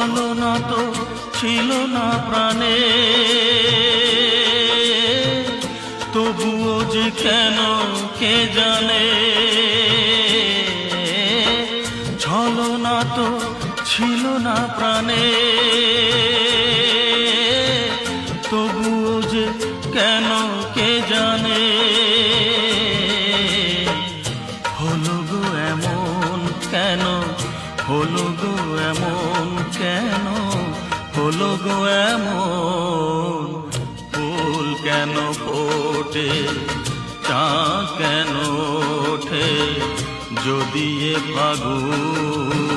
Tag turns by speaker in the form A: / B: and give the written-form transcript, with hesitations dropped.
A: ছলনা তো ছিল না প্রাণে, তবুও যে কেন কে জানে। ছলনা তো ছিল না প্রাণে, তবুও যে কেন কে জানে। হলো গো এমন কেন, হলো গো এমন কেন, হলো গো এমন। ফুল কেন ফোটে, চাঁদ কেন ওঠে, যদি এ ফাগুন